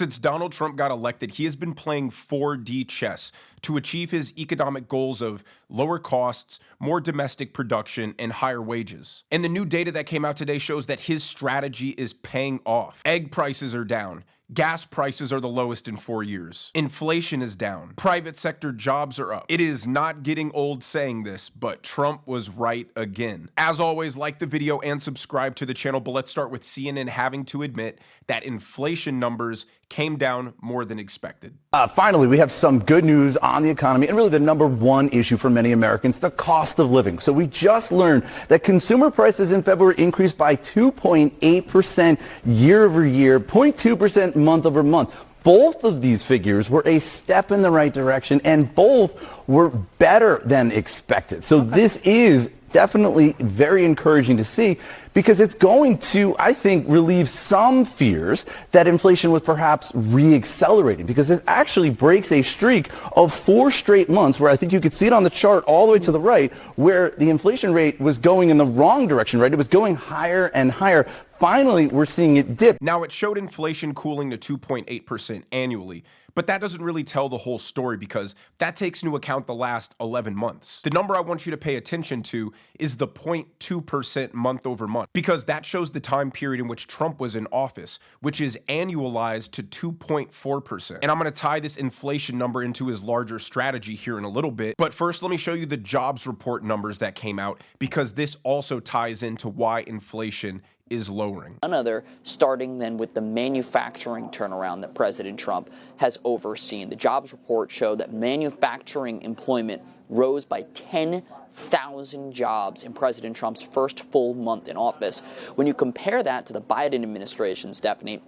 Since Donald Trump got elected, he has been playing 4D chess to achieve his economic goals of lower costs, more domestic production, and higher wages. And the new data that came out today shows that his strategy is paying off. Egg prices are down. Gas prices are the lowest in 4 years. Inflation is down. Private sector jobs are up. It is not getting old saying this, but Trump was right again. As always, like the video and subscribe to the channel, but let's start with CNN having to admit that inflation numbers came down more than expected. Finally, we have some good news on the economy and really the number one issue for many Americans, the cost of living. So we just learned that consumer prices in February increased by 2.8% year over year, 0.2% month over month. Both of these figures were a step in the right direction, and both were better than expected. So this is definitely very encouraging to see, because it's going to, I think, relieve some fears that inflation was perhaps re-accelerating, because this actually breaks a streak of 4 straight months where I think you could see it on the chart all the way to the right, where the inflation rate was going in the wrong direction, right? It was going higher and higher. Finally, we're seeing it dip. Now, it showed inflation cooling to 2.8% annually, but that doesn't really tell the whole story because that takes into account the last 11 months. The number I want you to pay attention to is the 0.2% month over month, because that shows the time period in which Trump was in office, which is annualized to 2.4%. And I'm going to tie this inflation number into his larger strategy here in a little bit. But first, let me show you the jobs report numbers that came out, because this also ties into why inflation is lowering. Another, starting then with the manufacturing turnaround that President Trump has overseen. The jobs report showed that manufacturing employment rose by 10,000 jobs in President Trump's first full month in office. When you compare that to the Biden administration, Stephanie,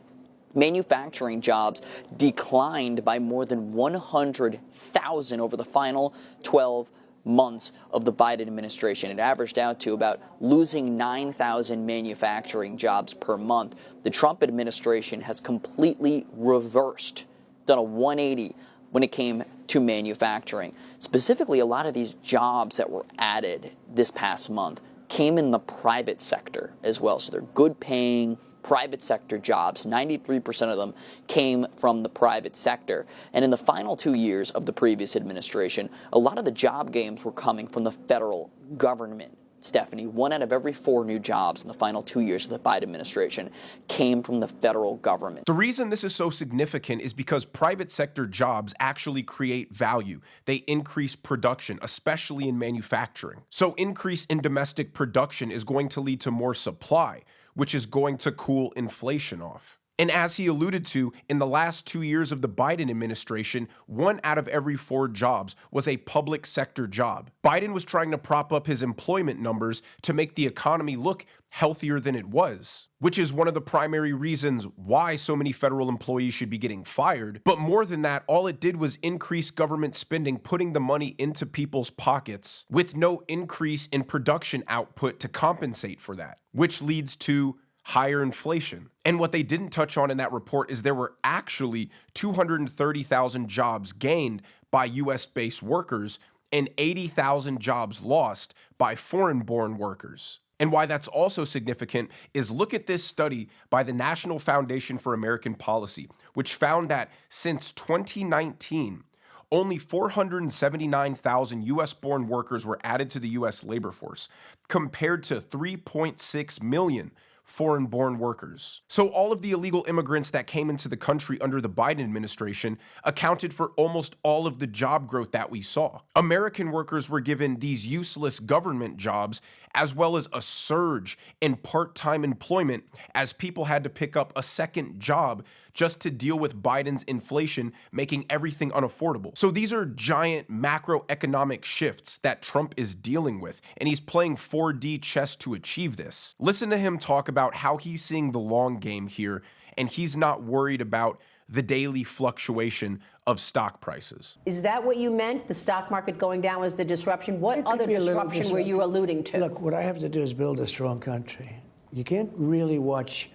manufacturing jobs declined by more than 100,000 over the final 12 months of the Biden administration. It averaged out to about losing 9,000 manufacturing jobs per month. The Trump administration has completely reversed, done a 180 when it came to manufacturing. Specifically, a lot of these jobs that were added this past month came in the private sector as well. So they're good paying private sector jobs. 93% of them came from the private sector. And in the final 2 years of the previous administration, a lot of the job gains were coming from the federal government. Stephanie, 1 out of every 4 new jobs in the final 2 years of the Biden administration came from the federal government. The reason this is so significant is because private sector jobs actually create value. They increase production, especially in manufacturing. So increase in domestic production is going to lead to more supply, which is going to cool inflation off. And as he alluded to, in the last 2 years of the Biden administration, 1 out of every 4 jobs was a public sector job. Biden was trying to prop up his employment numbers to make the economy look healthier than it was, which is one of the primary reasons why so many federal employees should be getting fired. But more than that, all it did was increase government spending, putting the money into people's pockets with no increase in production output to compensate for that, which leads to higher inflation. And what they didn't touch on in that report is there were actually 230,000 jobs gained by US-based workers and 80,000 jobs lost by foreign-born workers. And why that's also significant is look at this study by the National Foundation for American Policy, which found that since 2019, only 479,000 US-born workers were added to the US labor force, compared to 3.6 million foreign-born workers. So all of the illegal immigrants that came into the country under the Biden administration accounted for almost all of the job growth that we saw. American workers were given these useless government jobs, as well as a surge in part-time employment as people had to pick up a second job just to deal with Biden's inflation, making everything unaffordable. So these are giant macroeconomic shifts that Trump is dealing with, and he's playing 4D chess to achieve this. Listen to him talk about how he's seeing the long game here, and he's not worried about the daily fluctuation of stock prices. Is that what you meant? The stock market going down was the disruption? What other disruption were you alluding to? Look, what I have to do is build a strong country. You can't really watch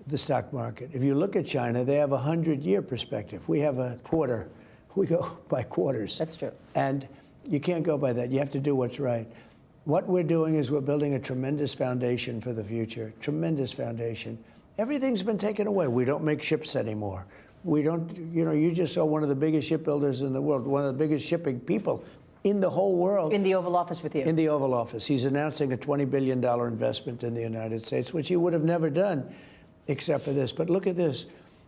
the stock market. If you look at China, they have a 100-year perspective. We have a quarter. We go by quarters. That's true. And you can't go by that. You have to do what's right. What we're doing is we're building a tremendous foundation for the future, tremendous foundation. Everything's been taken away. We don't make ships anymore. We don't, you just saw one of the biggest shipbuilders in the world, one of the biggest shipping people in the whole world. In the Oval Office with you. In the Oval Office. He's announcing a $20 billion investment in the United States, which he would have never done except for this. But look at this.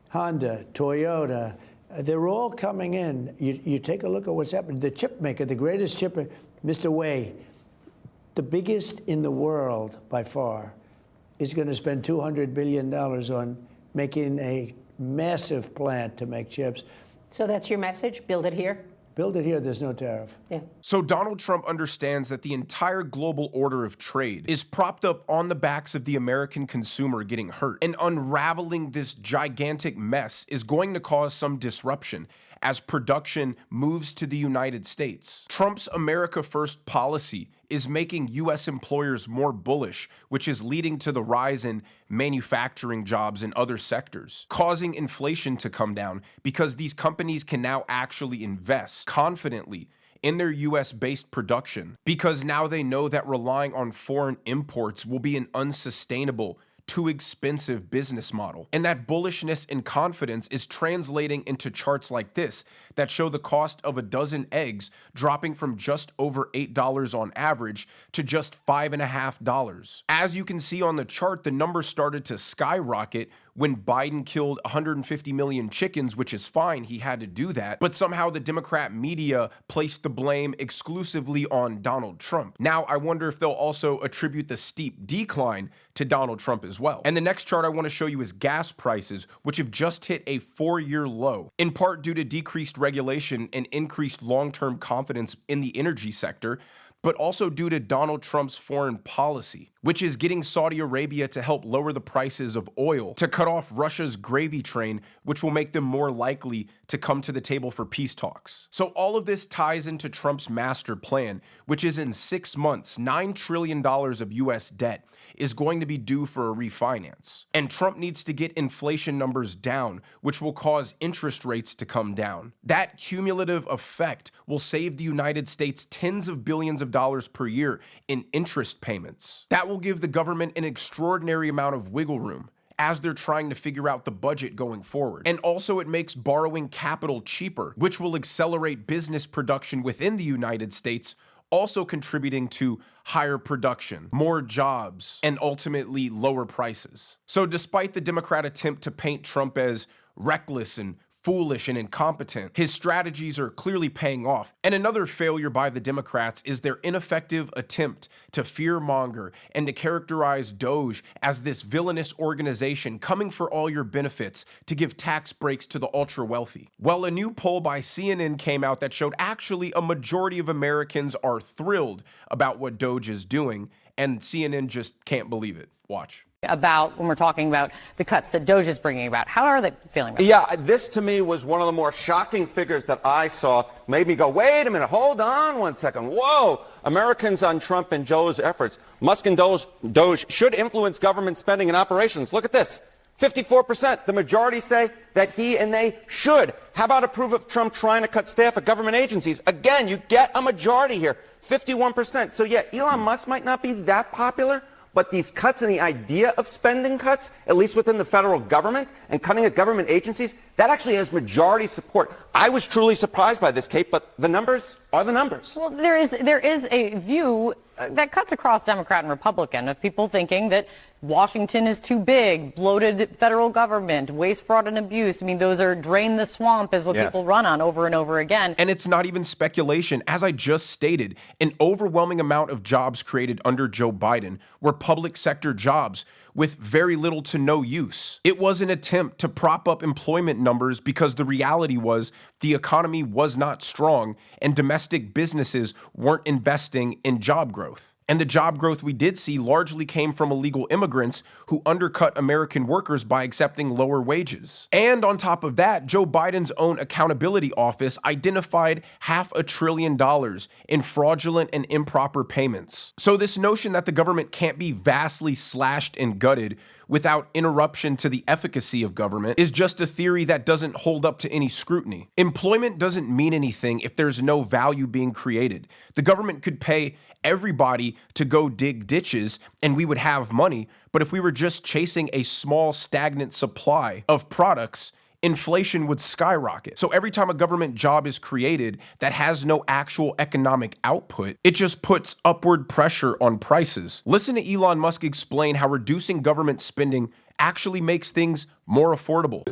Honda, Toyota, they're all coming in. You take a look at what's happening. The chip maker, the greatest chipper, Mr. Wei, the biggest in the world by far, is going to spend $200 billion on making a massive plant to make chips. So that's your message? Build it here? Build it here, there's no tariff. Yeah. So Donald Trump understands that the entire global order of trade is propped up on the backs of the American consumer getting hurt. And unraveling this gigantic mess is going to cause some disruption as production moves to the United States. Trump's America First policy is making U.S. employers more bullish, which is leading to the rise in manufacturing jobs in other sectors, causing inflation to come down because these companies can now actually invest confidently in their US-based production because now they know that relying on foreign imports will be an unsustainable, too expensive business model. And that bullishness and confidence is translating into charts like this that show the cost of a dozen eggs dropping from just over $8 on average to just $5.50. As you can see on the chart, the numbers started to skyrocket when Biden killed 150 million chickens, which is fine, he had to do that, but somehow the Democrat media placed the blame exclusively on Donald Trump. Now, I wonder if they'll also attribute the steep decline to Donald Trump as well. And the next chart I want to show you is gas prices, which have just hit a 4-year low, in part due to decreased regulation and increased long-term confidence in the energy sector, but also due to Donald Trump's foreign policy, which is getting Saudi Arabia to help lower the prices of oil to cut off Russia's gravy train, which will make them more likely to come to the table for peace talks. So all of this ties into Trump's master plan, which is in 6 months, $9 trillion of US debt is going to be due for a refinance. And Trump needs to get inflation numbers down, which will cause interest rates to come down. That cumulative effect will save the United States tens of billions of dollars per year in interest payments. That will give the government an extraordinary amount of wiggle room as they're trying to figure out the budget going forward. And also it makes borrowing capital cheaper, which will accelerate business production within the United States, also contributing to higher production, more jobs, and ultimately lower prices. So despite the Democrat attempt to paint Trump as reckless and foolish and incompetent, his strategies are clearly paying off. And another failure by the Democrats is their ineffective attempt to fearmonger and to characterize DOJ as this villainous organization coming for all your benefits to give tax breaks to the ultra wealthy. Well, a new poll by CNN came out that showed actually a majority of Americans are thrilled about what DOJ is doing, and CNN just can't believe it. Watch. About when we're talking about the cuts that DOJ is bringing about. How are they feeling about Yeah, this to me was one of the more shocking figures that I saw. Made me go, wait a minute, hold on one second. Whoa, Americans on Trump and Joe's efforts. Musk and DOJ should influence government spending and operations. Look at this. 54%. The majority say that he and they should. How about approve of Trump trying to cut staff at government agencies? Again, you get a majority here. 51%. So yeah, Elon Musk might not be that popular, but these cuts and the idea of spending cuts, at least within the federal government and cutting at government agencies, that actually has majority support. I was truly surprised by this, Kate, but the numbers are the numbers. Well, there is a view that cuts across Democrat and Republican of people thinking that Washington is too big, bloated federal government, waste, fraud, and abuse. I mean, those are drain the swamp is what people run on over and over again. And it's not even speculation. As I just stated, an overwhelming amount of jobs created under Joe Biden were public sector jobs with very little to no use. It was an attempt to prop up employment numbers because the reality was the economy was not strong and domestic businesses weren't investing in job growth. And the job growth we did see largely came from illegal immigrants who undercut American workers by accepting lower wages. And on top of that, Joe Biden's own accountability office identified $500 billion in fraudulent and improper payments. So this notion that the government can't be vastly slashed and gutted without interruption to the efficacy of government is just a theory that doesn't hold up to any scrutiny. Employment doesn't mean anything if there's no value being created. The government could pay everybody to go dig ditches and we would have money, but if we were just chasing a small stagnant supply of products, inflation would skyrocket. So every time a government job is created that has no actual economic output, it just puts upward pressure on prices. Listen to Elon Musk explain how reducing government spending actually makes things more affordable.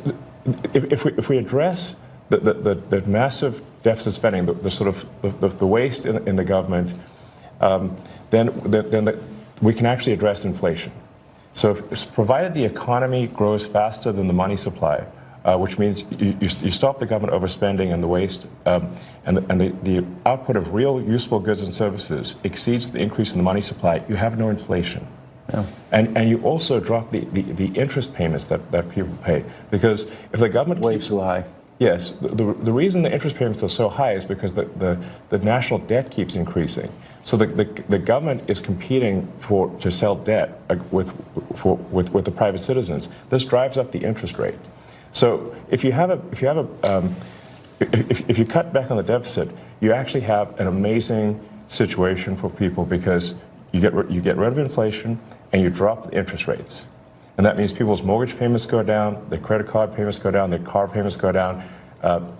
If we address the massive deficit spending, the waste in the government, then we can actually address inflation. So provided the economy grows faster than the money supply, which means you stop the government overspending and the waste, and the output of real useful goods and services exceeds the increase in the money supply, you have no inflation. Yeah. And you also drop the interest payments that people pay. Because if the government way too high. Yes, the reason the interest payments are so high is because the national debt keeps increasing. So the government is competing to sell debt with the private citizens. This drives up the interest rate. So if you cut back on the deficit, you actually have an amazing situation for people because you get rid of inflation and you drop the interest rates. And that means people's mortgage payments go down, their credit card payments go down, their car payments go down,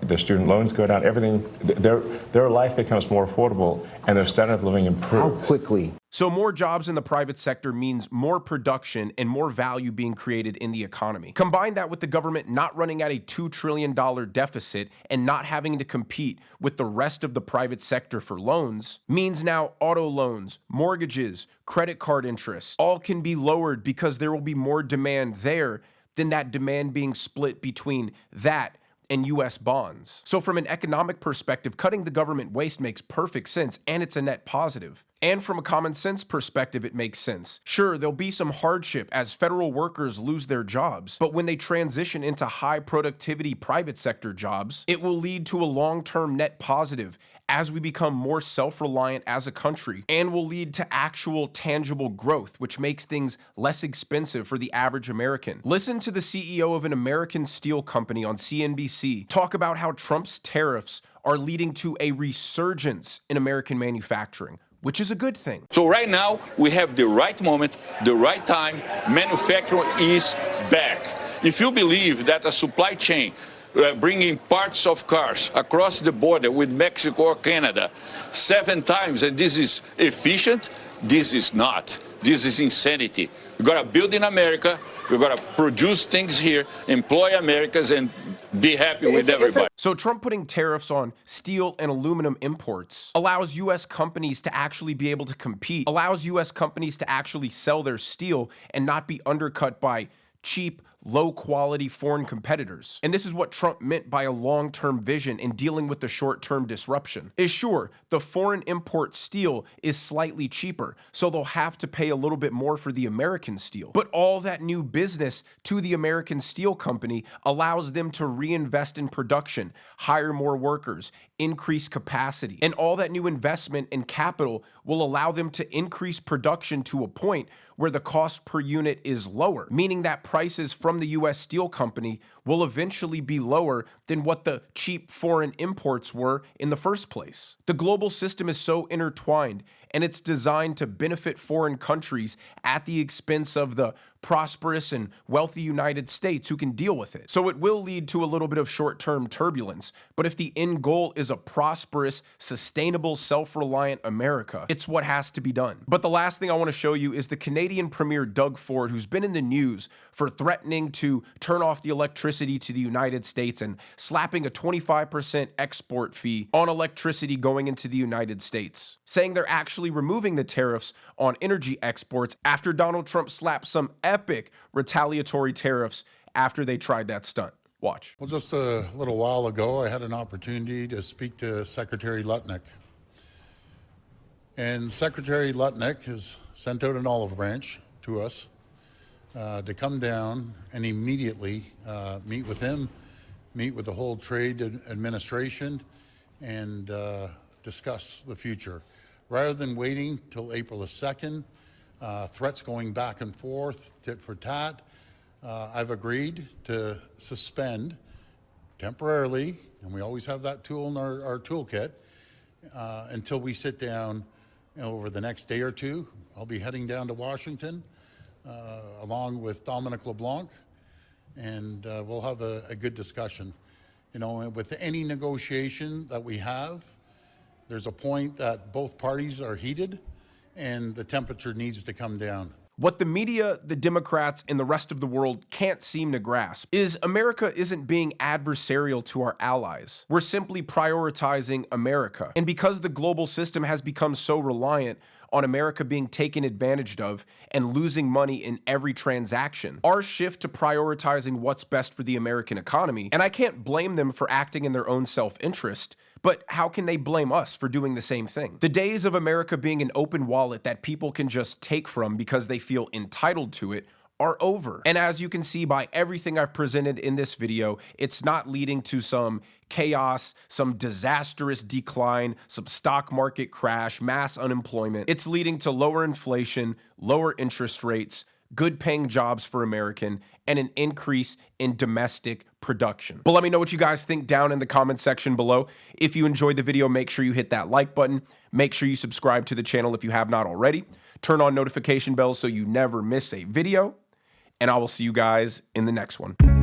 their student loans go down, everything, their life becomes more affordable and their standard of living improves. How quickly? So more jobs in the private sector means more production and more value being created in the economy. Combine that with the government not running at a $2 trillion deficit and not having to compete with the rest of the private sector for loans, means now auto loans, mortgages, credit card interest, all can be lowered because there will be more demand there than that demand being split between that and U.S. bonds. So from an economic perspective, cutting the government waste makes perfect sense, and it's a net positive. And from a common sense perspective, it makes sense. Sure, there'll be some hardship as federal workers lose their jobs, but when they transition into high productivity private sector jobs, it will lead to a long-term net positive as we become more self-reliant as a country, and will lead to actual tangible growth, which makes things less expensive for the average American. Listen to the CEO of an American steel company on CNBC talk about how Trump's tariffs are leading to a resurgence in American manufacturing, which is a good thing. So right now, we have the right moment, the right time. Manufacturing is back. If you believe that a supply chain bringing parts of cars across the border with Mexico or Canada 7 times, and this is efficient, this is not. This is insanity. We've got to build in America. We've got to produce things here, employ Americans, and be happy with everybody. So Trump putting tariffs on steel and aluminum imports allows U.S. companies to actually be able to compete, allows U.S. companies to actually sell their steel and not be undercut by cheap, low-quality foreign competitors. And this is what Trump meant by a long-term vision in dealing with the short-term disruption. Is sure, the foreign import steel is slightly cheaper, so they'll have to pay a little bit more for the American steel. But all that new business to the American steel company allows them to reinvest in production, hire more workers, increase capacity. And all that new investment in capital will allow them to increase production to a point where the cost per unit is lower, meaning that prices from the U.S. steel company will eventually be lower than what the cheap foreign imports were in the first place. The global system is so intertwined, and it's designed to benefit foreign countries at the expense of the prosperous and wealthy United States who can deal with it. So it will lead to a little bit of short-term turbulence, but if the end goal is a prosperous, sustainable, self-reliant America, it's what has to be done. But the last thing I want to show you is the Canadian Premier Doug Ford, who's been in the news for threatening to turn off the electricity to the United States and slapping a 25% export fee on electricity going into the United States, saying they're actually removing the tariffs on energy exports after Donald Trump slapped some epic retaliatory tariffs after they tried that stunt. Watch. Well, just a little while ago, I had an opportunity to speak to Secretary Lutnick. And Secretary Lutnick has sent out an olive branch to us to come down and immediately meet with him, meet with the whole trade administration, and discuss the future. Rather than waiting till April the 2nd, threats going back and forth, tit for tat, I've agreed to suspend temporarily, and we always have that tool in our toolkit, until we sit down over the next day or two. I'll be heading down to Washington along with Dominic LeBlanc, and we'll have a good discussion. You know, and with any negotiation that we have, there's a point that both parties are heated and the temperature needs to come down. What the media, the Democrats, and the rest of the world can't seem to grasp is America isn't being adversarial to our allies. We're simply prioritizing America. And because the global system has become so reliant on America being taken advantage of and losing money in every transaction, our shift to prioritizing what's best for the American economy, and I can't blame them for acting in their own self-interest, but how can they blame us for doing the same thing? The days of America being an open wallet that people can just take from because they feel entitled to it are over. And as you can see by everything I've presented in this video, it's not leading to some chaos, some disastrous decline, some stock market crash, mass unemployment. It's leading to lower inflation, lower interest rates, good paying jobs for American, and an increase in domestic production. But let me know what you guys think down in the comment section below. If you enjoyed the video, make sure you hit that like button. Make sure you subscribe to the channel if you have not already. Turn on notification bells so you never miss a video. And I will see you guys in the next one.